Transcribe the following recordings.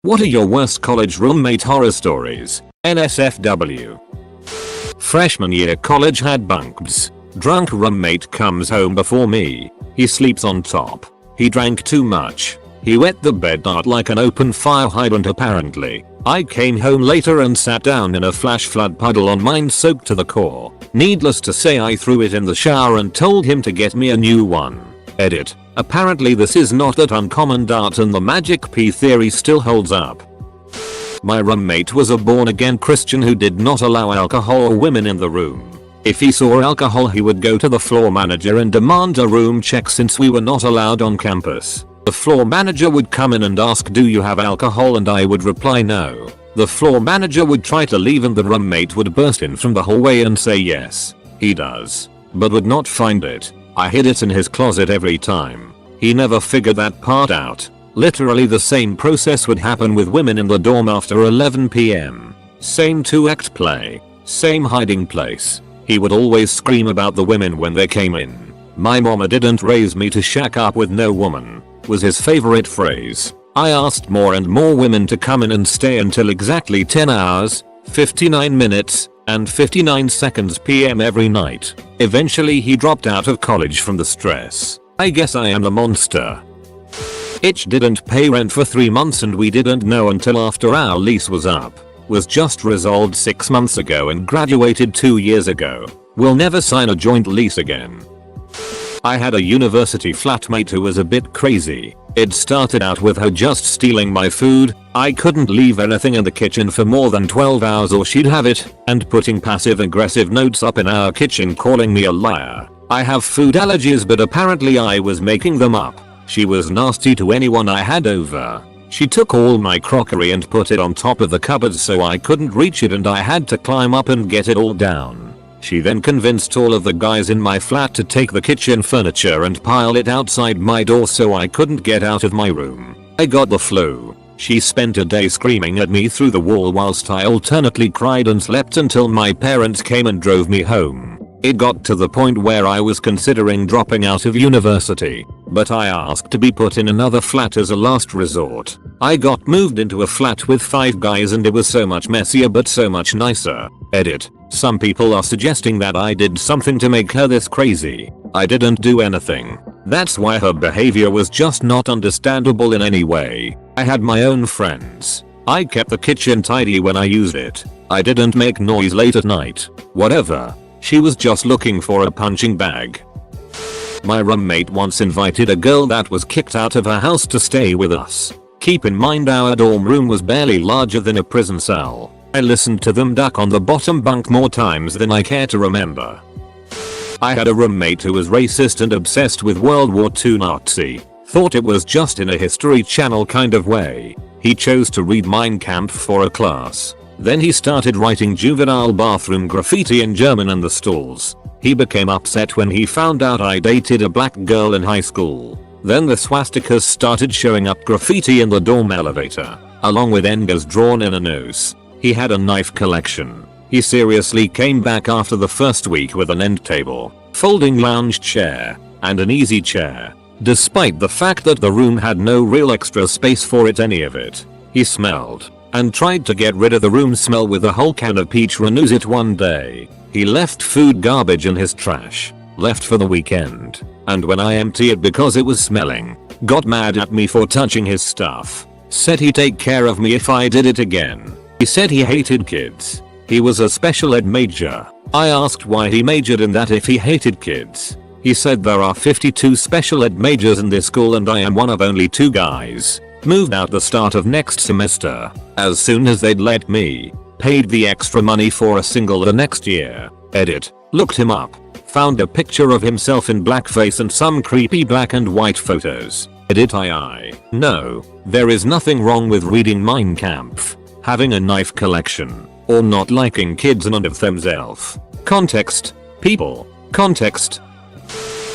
What are your worst college roommate horror stories? NSFW. Freshman year college had bunks. Drunk roommate comes home before me. He sleeps on top. He drank too much. He wet the bed out like an open fire hydrant apparently. I came home later and sat down in a flash flood puddle on mine soaked to the core. Needless to say I threw it in the shower and told him to get me a new one. Edit. Apparently this is not that uncommon dart and the magic pee theory still holds up. My roommate was a born-again Christian who did not allow alcohol or women in the room. If he saw alcohol he would go to the floor manager and demand a room check since we were not allowed on campus. The floor manager would come in and ask, "Do you have alcohol?" and I would reply no. The floor manager would try to leave and the roommate would burst in from the hallway and say yes, he does, but would not find it. I hid it in his closet every time. He never figured that part out. Literally the same process would happen with women in the dorm after 11 PM. Same 2-act play. Same hiding place. He would always scream about the women when they came in. "My mama didn't raise me to shack up with no woman," was his favorite phrase. I asked more and more women to come in and stay until exactly 10 hours, 59 minutes, and 59 seconds PM every night. Eventually he dropped out of college from the stress. I guess I am the monster. Itch didn't pay rent for 3 months and we didn't know until after our lease was up. Was just resolved 6 months ago and graduated 2 years ago. Will never sign a joint lease again. I had a university flatmate who was a bit crazy. It started out with her just stealing my food. I couldn't leave anything in the kitchen for more than 12 hours or she'd have it, and putting passive aggressive notes up in our kitchen calling me a liar. I have food allergies but apparently I was making them up. She was nasty to anyone I had over. She took all my crockery and put it on top of the cupboard so I couldn't reach it and I had to climb up and get it all down. She then convinced all of the guys in my flat to take the kitchen furniture and pile it outside my door so I couldn't get out of my room. I got the flu. She spent a day screaming at me through the wall whilst I alternately cried and slept until my parents came and drove me home. It got to the point where I was considering dropping out of university, but I asked to be put in another flat as a last resort. I got moved into a flat with 5 guys and it was so much messier but so much nicer. Edit. Some people are suggesting that I did something to make her this crazy. I didn't do anything. That's why her behavior was just not understandable in any way. I had my own friends. I kept the kitchen tidy when I used it. I didn't make noise late at night. Whatever. She was just looking for a punching bag. My roommate once invited a girl that was kicked out of her house to stay with us. Keep in mind our dorm room was barely larger than a prison cell. I listened to them duck on the bottom bunk more times than I care to remember. I had a roommate who was racist and obsessed with World War II Nazi. Thought it was just in a History Channel kind of way. He chose to read Mein Kampf for a class. Then he started writing juvenile bathroom graffiti in German in the stalls. He became upset when he found out I dated a black girl in high school. Then the swastikas started showing up graffiti in the dorm elevator, along with Engers drawn in a noose. He had a knife collection. He seriously came back after the first week with an end table, folding lounge chair, and an easy chair, despite the fact that the room had no real extra space for any of it. He smelled and tried to get rid of the room smell with a whole can of peach renouset one day. He left food garbage in his trash, left for the weekend, and when I emptied it because it was smelling, got mad at me for touching his stuff. Said he'd take care of me if I did it again. He said he hated kids. He was a special ed major. I asked why he majored in that if he hated kids. He said there are 52 special ed majors in this school and I am one of only 2 guys. Moved out the start of next semester. As soon as they'd let me. Paid the extra money for a single the next year. Edit. Looked him up. Found a picture of himself in blackface and some creepy black and white photos. Edit II. No, there is nothing wrong with reading Mein Kampf, having a knife collection, or not liking kids and of themselves. Context. People. Context.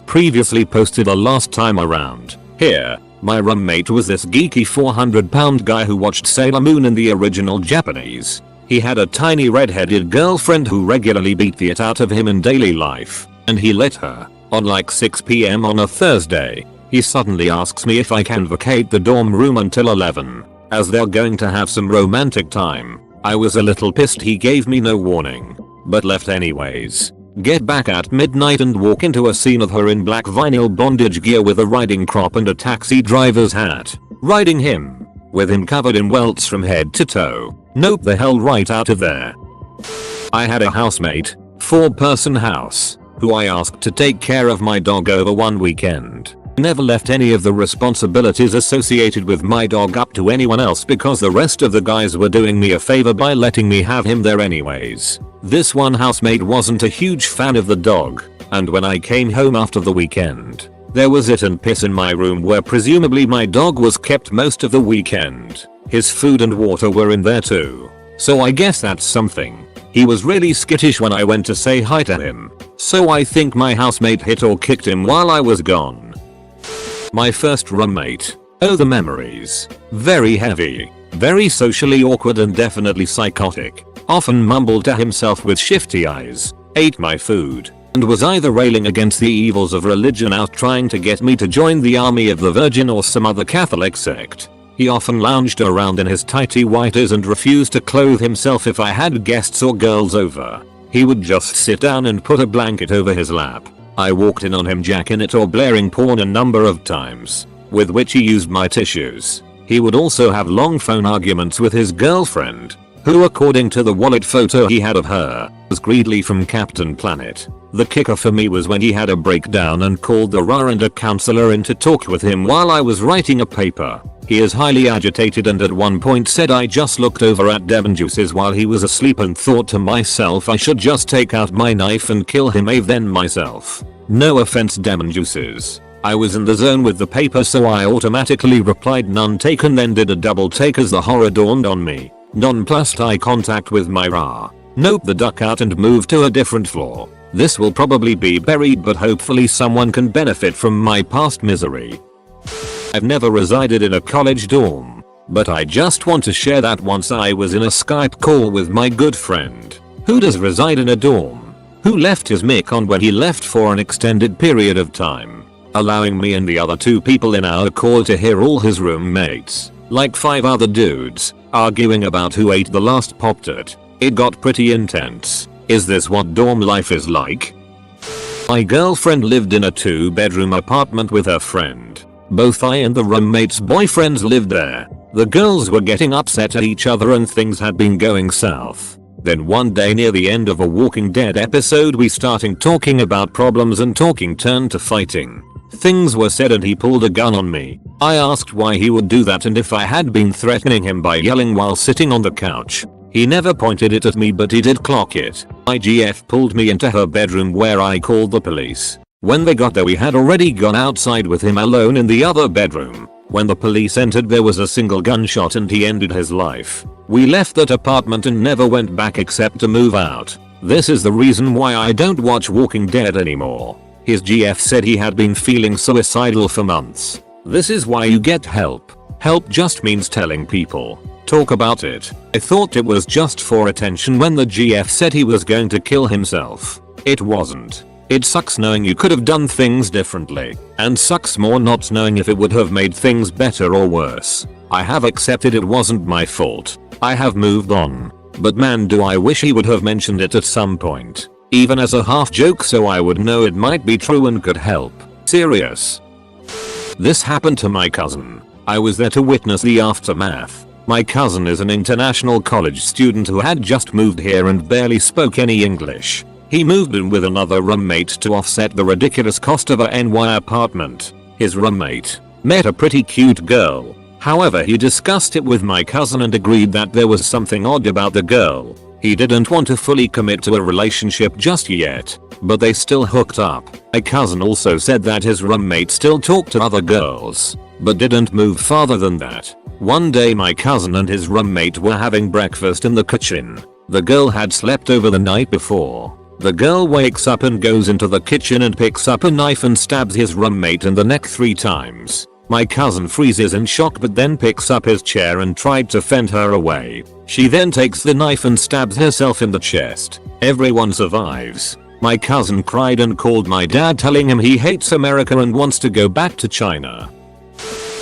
Previously posted a last time around. Here. My roommate was this geeky 400-pound guy who watched Sailor Moon in the original Japanese. He had a tiny red-headed girlfriend who regularly beat the it out of him in daily life, and he let her, on like 6 PM on a Thursday. He suddenly asks me if I can vacate the dorm room until 11. as they're going to have some romantic time. I was a little pissed he gave me no warning, but left anyways. Get back at midnight and walk into a scene of her in black vinyl bondage gear with a riding crop and a taxi driver's hat, riding him, with him covered in welts from head to toe. Nope, the hell right out of there. I had a housemate, 4-person house, who I asked to take care of my dog over one weekend. Never left any of the responsibilities associated with my dog up to anyone else because the rest of the guys were doing me a favor by letting me have him there anyways. This one housemate wasn't a huge fan of the dog, and when I came home after the weekend, there was it and piss in my room where presumably my dog was kept most of the weekend. His food and water were in there too. So I guess that's something. He was really skittish when I went to say hi to him, so I think my housemate hit or kicked him while I was gone. My first roommate. Oh, the memories. Very heavy. Very socially awkward and definitely psychotic. Often mumbled to himself with shifty eyes. Ate my food. And was either railing against the evils of religion out trying to get me to join the Army of the Virgin or some other Catholic sect. He often lounged around in his tighty whities and refused to clothe himself if I had guests or girls over. He would just sit down and put a blanket over his lap. I walked in on him jacking it or blaring porn a number of times, with which he used my tissues. He would also have long phone arguments with his girlfriend, who according to the wallet photo he had of her, was Greedly from Captain Planet. The kicker for me was when he had a breakdown and called the RA and a counselor in to talk with him while I was writing a paper. He is highly agitated and at one point said I just looked over at Devon Juices while he was asleep and thought to myself I should just take out my knife and kill him then myself. No offense Devon Juices. I was in the zone with the paper so I automatically replied none taken, then did a double take as the horror dawned on me. Nonplussed eye contact with my RA. Nope, the duck out and moved to a different floor. This will probably be buried but hopefully someone can benefit from my past misery. I've never resided in a college dorm, but I just want to share that once I was in a Skype call with my good friend, who does reside in a dorm, who left his mic on when he left for an extended period of time, allowing me and the other 2 people in our call to hear all his roommates, like 5 other dudes, arguing about who ate the last Pop-Tart. It got pretty intense. Is this what dorm life is like? My girlfriend lived in a 2-bedroom apartment with her friend. Both I and the roommate's boyfriends lived there. The girls were getting upset at each other and things had been going south. Then one day near the end of a Walking Dead episode we started talking about problems and talking turned to fighting. Things were said and he pulled a gun on me. I asked why he would do that and if I had been threatening him by yelling while sitting on the couch. He never pointed it at me but he did clock it. My GF pulled me into her bedroom where I called the police. When they got there we had already gone outside with him alone in the other bedroom. When the police entered there was a single gunshot and he ended his life. We left that apartment and never went back except to move out. This is the reason why I don't watch Walking Dead anymore. His GF said he had been feeling suicidal for months. This is why you get help. Help just means telling people. Talk about it. I thought it was just for attention when the GF said he was going to kill himself. It wasn't. It sucks knowing you could have done things differently, and sucks more not knowing if it would have made things better or worse. I have accepted it wasn't my fault. I have moved on. But man do I wish he would have mentioned it at some point. Even as a half joke so I would know it might be true and could help. Serious. This happened to my cousin. I was there to witness the aftermath. My cousin is an international college student who had just moved here and barely spoke any English. He moved in with another roommate to offset the ridiculous cost of a NY apartment. His roommate met a pretty cute girl. However, he discussed it with my cousin and agreed that there was something odd about the girl. He didn't want to fully commit to a relationship just yet, but they still hooked up. My cousin also said that his roommate still talked to other girls, but didn't move farther than that. One day my cousin and his roommate were having breakfast in the kitchen. The girl had slept over the night before. The girl wakes up and goes into the kitchen and picks up a knife and stabs his roommate in the neck 3 times. My cousin freezes in shock but then picks up his chair and tried to fend her away. She then takes the knife and stabs herself in the chest. Everyone survives. My cousin cried and called my dad telling him he hates America and wants to go back to China.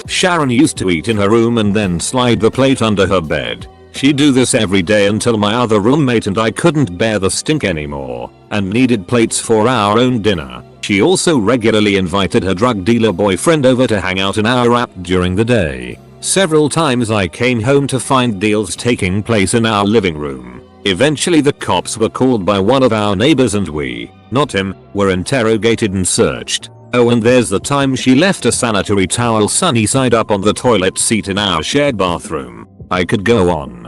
Sharon used to eat in her room and then slide the plate under her bed. She'd do this every day until my other roommate and I couldn't bear the stink anymore and needed plates for our own dinner. She also regularly invited her drug dealer boyfriend over to hang out in our app during the day. Several times I came home to find deals taking place in our living room. Eventually the cops were called by one of our neighbors and we, not him, were interrogated and searched. Oh, and there's the time she left a sanitary towel sunny side up on the toilet seat in our shared bathroom. I could go on.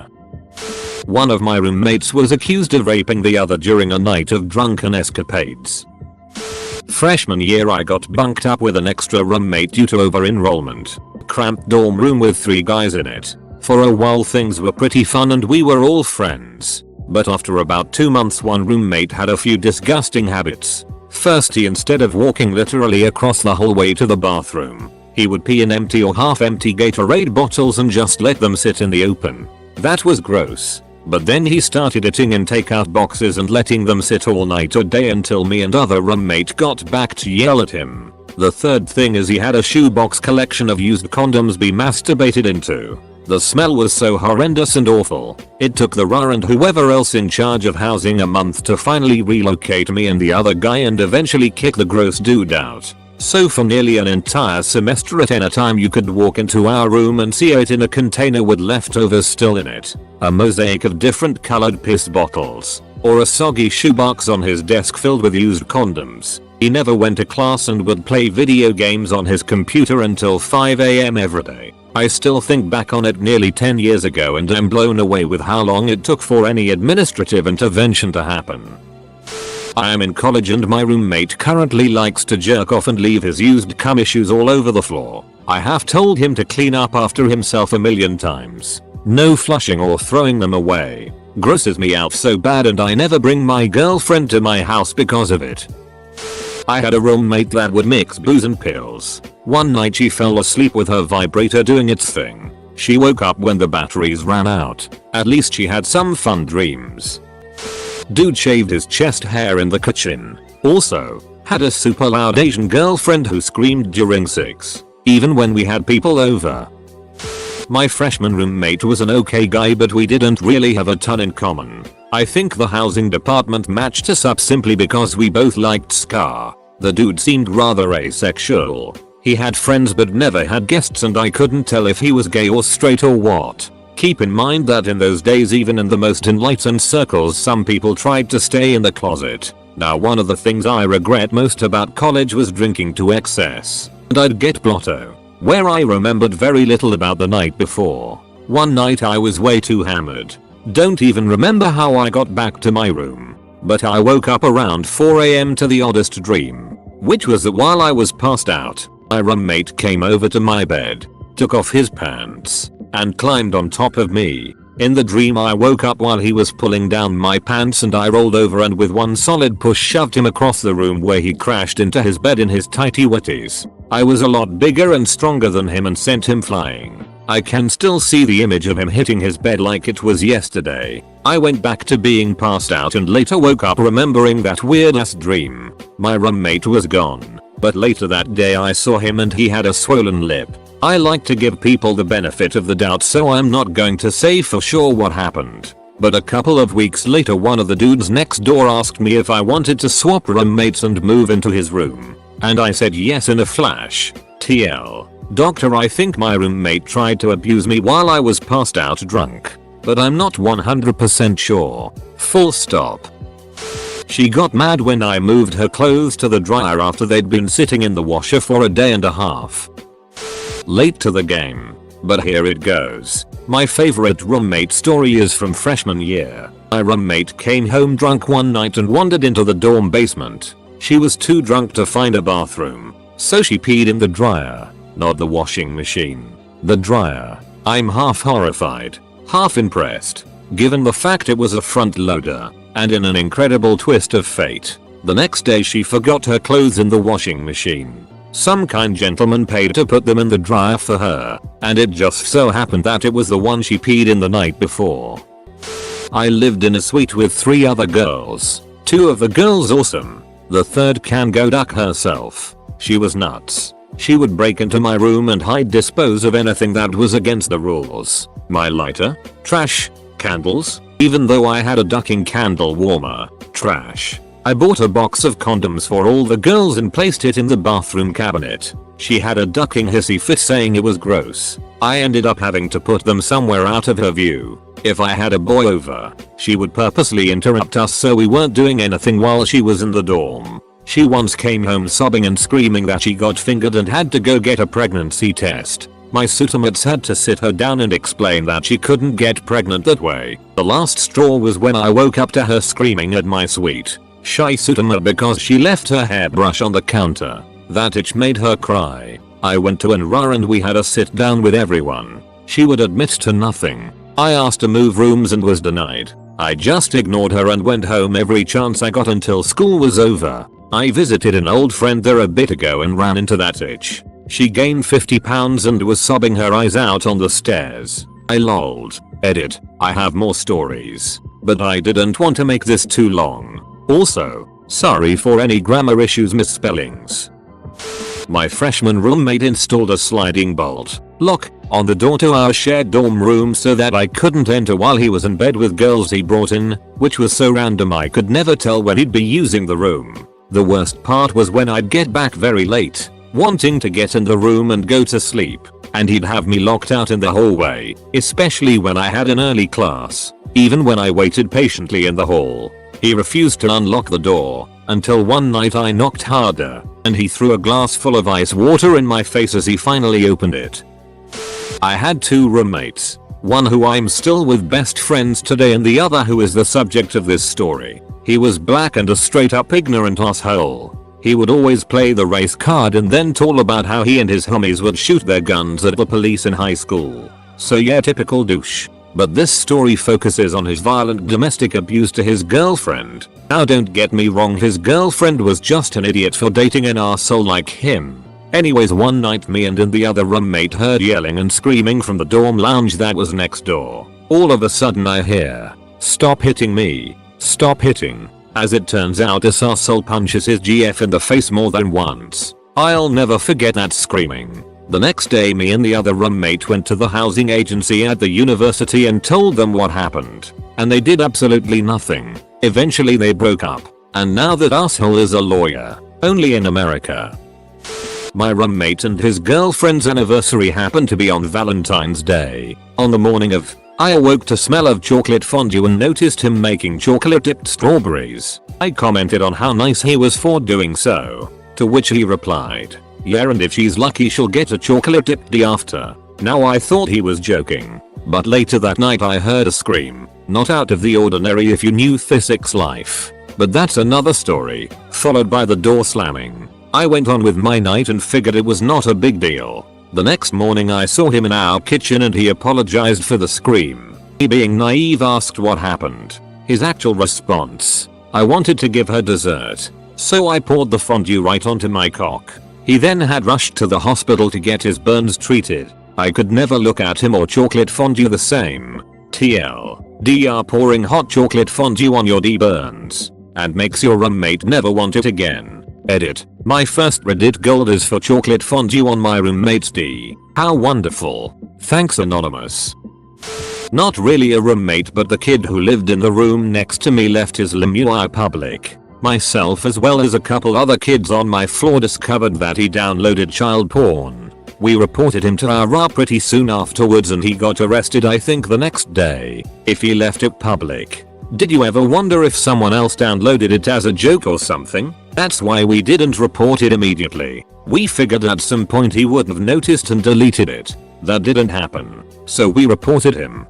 One of my roommates was accused of raping the other during a night of drunken escapades. Freshman year I got bunked up with an extra roommate due to over-enrollment. Cramped dorm room with 3 guys in it. For a while things were pretty fun and we were all friends. But after about 2 months one roommate had a few disgusting habits. First, he, instead of walking literally across the hallway to the bathroom, he would pee in empty or half-empty Gatorade bottles and just let them sit in the open. That was gross. But then he started eating in takeout boxes and letting them sit all night or day until me and other roommate got back to yell at him. The third thing is he had a shoebox collection of used condoms be masturbated into. The smell was so horrendous and awful. It took the RA and whoever else in charge of housing a month to finally relocate me and the other guy and eventually kick the gross dude out. So for nearly an entire semester at any time you could walk into our room and see it in a container with leftovers still in it, a mosaic of different colored piss bottles, or a soggy shoebox on his desk filled with used condoms. He never went to class and would play video games on his computer until 5 AM every day. I still think back on it nearly 10 years ago and am blown away with how long it took for any administrative intervention to happen. I am in college and my roommate currently likes to jerk off and leave his used cum issues all over the floor. I have told him to clean up after himself a million times. No flushing or throwing them away. Grosses me out so bad and I never bring my girlfriend to my house because of it. I had a roommate that would mix booze and pills. One night she fell asleep with her vibrator doing its thing. She woke up when the batteries ran out. At least she had some fun dreams. Dude shaved his chest hair in the kitchen. Also, had a super loud Asian girlfriend who screamed during sex, even when we had people over. My freshman roommate was an okay guy but we didn't really have a ton in common. I think the housing department matched us up simply because we both liked ska. The dude seemed rather asexual. He had friends but never had guests and I couldn't tell if he was gay or straight or what. Keep in mind that in those days even in the most enlightened circles some people tried to stay in the closet. Now one of the things I regret most about college was drinking to excess. And I'd get blotto, where I remembered very little about the night before. One night I was way too hammered. Don't even remember how I got back to my room. But I woke up around 4 AM to the oddest dream. Which was that while I was passed out, my roommate came over to my bed, took off his pants, and climbed on top of me. In the dream I woke up while he was pulling down my pants and I rolled over and with one solid push shoved him across the room where he crashed into his bed in his tighty whities. I was a lot bigger and stronger than him and sent him flying. I can still see the image of him hitting his bed like it was yesterday. I went back to being passed out and later woke up remembering that weird ass dream. My roommate was gone, but later that day I saw him and he had a swollen lip. I like to give people the benefit of the doubt so I'm not going to say for sure what happened. But a couple of weeks later one of the dudes next door asked me if I wanted to swap roommates and move into his room. And I said yes in a flash. TL. Doctor, I think my roommate tried to abuse me while I was passed out drunk. But I'm not 100% sure. Full stop. She got mad when I moved her clothes to the dryer after they'd been sitting in the washer for a day and a half. Late to the game, but here it goes. My favorite roommate story is from freshman year. My roommate came home drunk one night and wandered into the dorm basement. She was too drunk to find a bathroom, so she peed in the dryer, not the washing machine. The dryer. I'm half horrified, half impressed, given the fact it was a front loader, and in an incredible twist of fate, the next day she forgot her clothes in the washing machine. Some kind gentleman paid to put them in the dryer for her, and it just so happened that it was the one she peed in the night before. I lived in a suite with 3 other girls. 2 of the girls awesome. The third can go duck herself. She was nuts. She would break into my room and dispose of anything that was against the rules. My lighter, trash, candles, even though I had a ducking candle warmer, trash. I bought a box of condoms for all the girls and placed it in the bathroom cabinet. She had a ducking hissy fit saying it was gross. I ended up having to put them somewhere out of her view. If I had a boy over, she would purposely interrupt us so we weren't doing anything while she was in the dorm. She once came home sobbing and screaming that she got fingered and had to go get a pregnancy test. My suitemates had to sit her down and explain that she couldn't get pregnant that way. The last straw was when I woke up to her screaming at my sweet, shy suitemate because she left her hairbrush on the counter. That itch made her cry. I went to NRA and we had a sit down with everyone. She would admit to nothing. I asked to move rooms and was denied. I just ignored her and went home every chance I got until school was over. I visited an old friend there a bit ago and ran into that itch. She gained 50 pounds and was sobbing her eyes out on the stairs. I lolled. Edit. I have more stories. But I didn't want to make this too long. Also, sorry for any grammar issues misspellings. My freshman roommate installed a sliding bolt lock on the door to our shared dorm room so that I couldn't enter while he was in bed with girls he brought in, which was so random I could never tell when he'd be using the room. The worst part was when I'd get back very late, wanting to get in the room and go to sleep, and he'd have me locked out in the hallway, especially when I had an early class. Even when I waited patiently in the hall, he refused to unlock the door, until one night I knocked harder, and he threw a glass full of ice water in my face as he finally opened it. I had two roommates, one who I'm still with best friends today and the other who is the subject of this story. He was black and a straight up ignorant asshole. He would always play the race card and then talk about how he and his homies would shoot their guns at the police in high school. So yeah, typical douche. But this story focuses on his violent domestic abuse to his girlfriend. Now don't get me wrong, his girlfriend was just an idiot for dating an arsehole like him. Anyways, one night me and the other roommate heard yelling and screaming from the dorm lounge that was next door. All of a sudden I hear, "Stop hitting me. Stop hitting." As it turns out, this arsehole punches his GF in the face more than once. I'll never forget that screaming. The next day me and the other roommate went to the housing agency at the university and told them what happened. And they did absolutely nothing. Eventually they broke up. And now that asshole is a lawyer. Only in America. My roommate and his girlfriend's anniversary happened to be on Valentine's Day. On the morning of, I awoke to smell of chocolate fondue and noticed him making chocolate dipped strawberries. I commented on how nice he was for doing so. To which he replied, "Yeah, and if she's lucky she'll get a chocolate dipped after." Now I thought he was joking. But later that night I heard a scream. Not out of the ordinary if you knew physics life. But that's another story. Followed by the door slamming. I went on with my night and figured it was not a big deal. The next morning I saw him in our kitchen and he apologized for the scream. He, being naive, asked what happened. His actual response: "I wanted to give her dessert, so I poured the fondue right onto my cock." He then had rushed to the hospital to get his burns treated. I could never look at him or chocolate fondue the same. TLDR, pouring hot chocolate fondue on your D burns and makes your roommate never want it again. Edit. My first Reddit gold is for chocolate fondue on my roommate's D. How wonderful. Thanks, Anonymous. Not really a roommate, but the kid who lived in the room next to me left his LimeWire public. Myself as well as a couple other kids on my floor discovered that he downloaded child porn. We reported him to our pretty soon afterwards and he got arrested, I think the next day, if he left it public. Did you ever wonder if someone else downloaded it as a joke or something? That's why we didn't report it immediately. We figured at some point he would have noticed and deleted it. That didn't happen. So we reported him.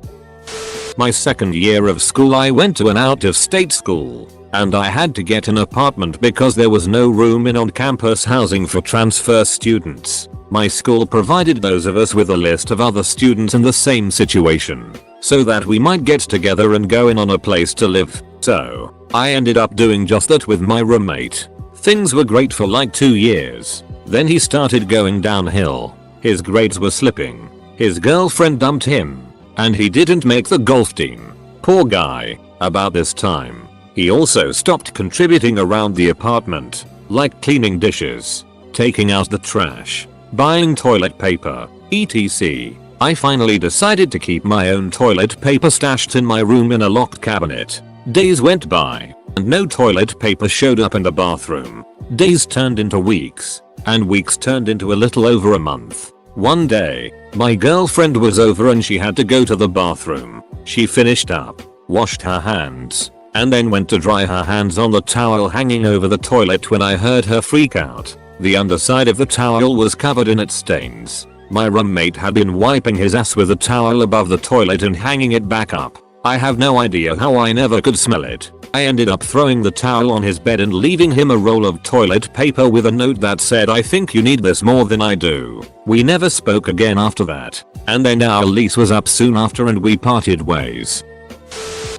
My second year of school I went to an out-of-state school. And I had to get an apartment because there was no room in on-campus housing for transfer students. My school provided those of us with a list of other students in the same situation, so that we might get together and go in on a place to live. So, I ended up doing just that with my roommate. Things were great for like 2 years. Then he started going downhill. His grades were slipping. His girlfriend dumped him. And he didn't make the golf team. Poor guy. About this time, he also stopped contributing around the apartment, like cleaning dishes, taking out the trash, buying toilet paper, etc. I finally decided to keep my own toilet paper stashed in my room in a locked cabinet. Days went by, and no toilet paper showed up in the bathroom. Days turned into weeks, and weeks turned into a little over a month. One day, my girlfriend was over and she had to go to the bathroom. She finished up, washed her hands, and then went to dry her hands on the towel hanging over the toilet when I heard her freak out. The underside of the towel was covered in its stains. My roommate had been wiping his ass with a towel above the toilet and hanging it back up. I have no idea how I never could smell it. I ended up throwing the towel on his bed and leaving him a roll of toilet paper with a note that said, "I think you need this more than I do." We never spoke again after that, and then our lease was up soon after and we parted ways.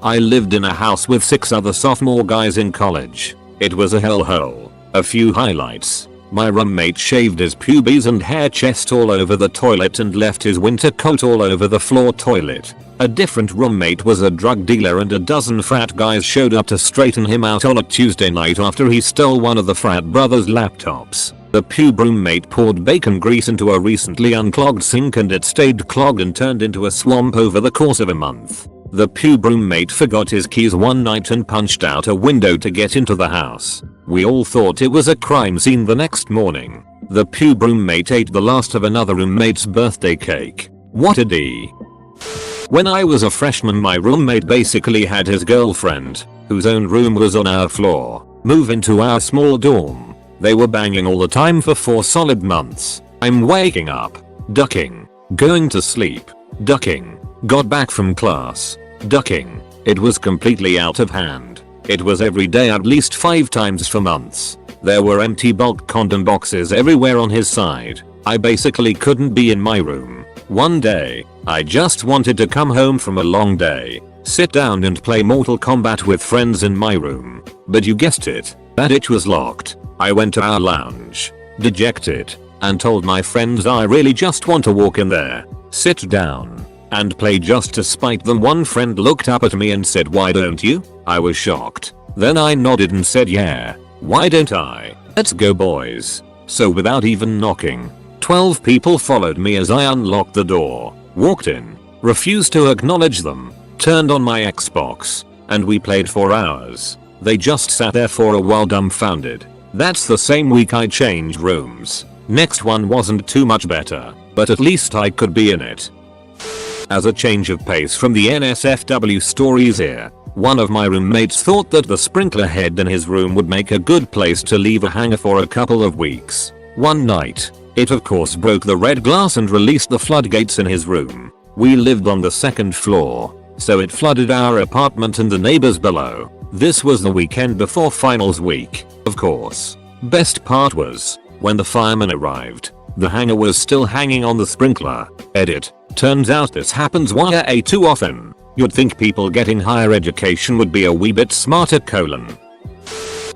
I lived in a house with 6 other sophomore guys in college. It was a hellhole. A few highlights. My roommate shaved his pubes and hair chest all over the toilet and left his winter coat all over the floor toilet. A different roommate was a drug dealer and a dozen frat guys showed up to straighten him out on a Tuesday night after he stole one of the frat brothers' laptops. The pube roommate poured bacon grease into a recently unclogged sink and it stayed clogged and turned into a swamp over the course of a month. The pube roommate forgot his keys one night and punched out a window to get into the house. We all thought it was a crime scene the next morning. The pube roommate ate the last of another roommate's birthday cake. What a D. When I was a freshman, my roommate basically had his girlfriend, whose own room was on our floor, move into our small dorm. They were banging all the time for 4 solid months. I'm waking up, ducking, going to sleep, ducking, got back from class, ducking. It was completely out of hand. It was every day at least 5 times for months. There were empty bulk condom boxes everywhere on his side. I basically couldn't be in my room. One day, I just wanted to come home from a long day, sit down and play Mortal Kombat with friends in my room. But you guessed it, that it was locked. I went to our lounge, dejected, and told my friends I really just want to walk in there, sit down, and play just to spite them. One friend looked up at me and said, "Why don't you?" I was shocked. Then I nodded and said, "Yeah, why don't I? Let's go boys." So without even knocking, 12 people followed me as I unlocked the door, walked in, refused to acknowledge them, turned on my Xbox, and we played for hours. They just sat there for a while dumbfounded. That's the same week I changed rooms. Next one wasn't too much better, but at least I could be in it. As a change of pace from the NSFW stories here, one of my roommates thought that the sprinkler head in his room would make a good place to leave a hanger for a couple of weeks. One night, it of course broke the red glass and released the floodgates in his room. We lived on the 2nd floor, so it flooded our apartment and the neighbors below. This was the weekend before finals week, of course. Best part was, when the firemen arrived, the hanger was still hanging on the sprinkler. Edit. Turns out this happens way too often. You'd think people getting higher education would be a wee bit smarter :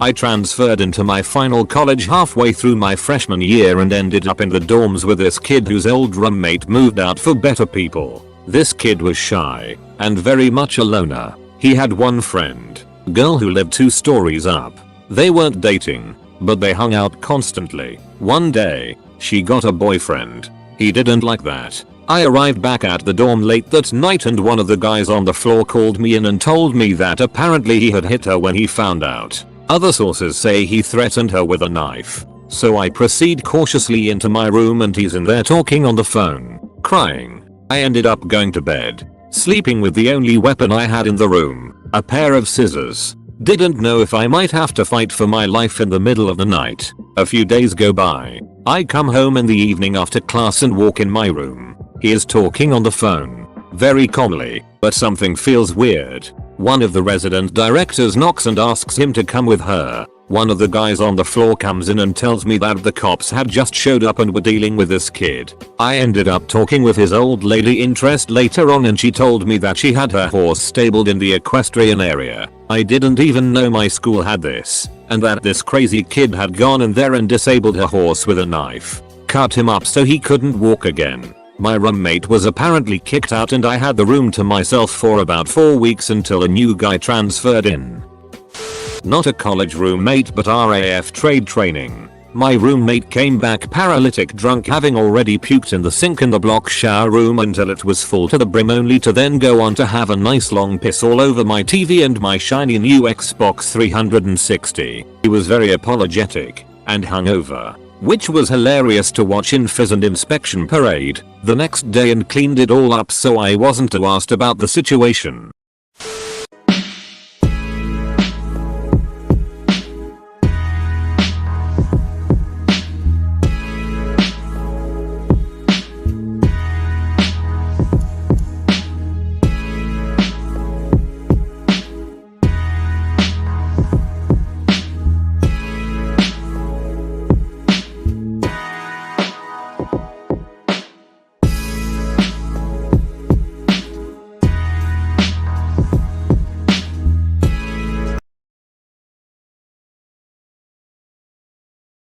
I transferred into my final college halfway through my freshman year and ended up in the dorms with this kid whose old roommate moved out for better people. This kid was shy and very much a loner. He had one friend, a girl who lived 2 stories up. They weren't dating, but they hung out constantly. One day, she got a boyfriend. He didn't like that. I arrived back at the dorm late that night and one of the guys on the floor called me in and told me that apparently he had hit her when he found out. Other sources say he threatened her with a knife. So I proceed cautiously into my room and he's in there talking on the phone, crying. I ended up going to bed, sleeping with the only weapon I had in the room, a pair of scissors. Didn't know if I might have to fight for my life in the middle of the night. A few days go by. I come home in the evening after class and walk in my room. He is talking on the phone, very calmly, but something feels weird. One of the resident directors knocks and asks him to come with her. One of the guys on the floor comes in and tells me that the cops had just showed up and were dealing with this kid. I ended up talking with his old lady interest later on and she told me that she had her horse stabled in the equestrian area. I didn't even know my school had this, and that this crazy kid had gone in there and disabled her horse with a knife, cut him up so he couldn't walk again. My roommate was apparently kicked out and I had the room to myself for about 4 weeks until a new guy transferred in. Not a college roommate but RAF trade training. My roommate came back paralytic drunk, having already puked in the sink in the block shower room until it was full to the brim, only to then go on to have a nice long piss all over my TV and my shiny new Xbox 360. He was very apologetic and hungover, which was hilarious to watch in Fizz and Inspection Parade the next day, and cleaned it all up so I wasn't too asked about the situation.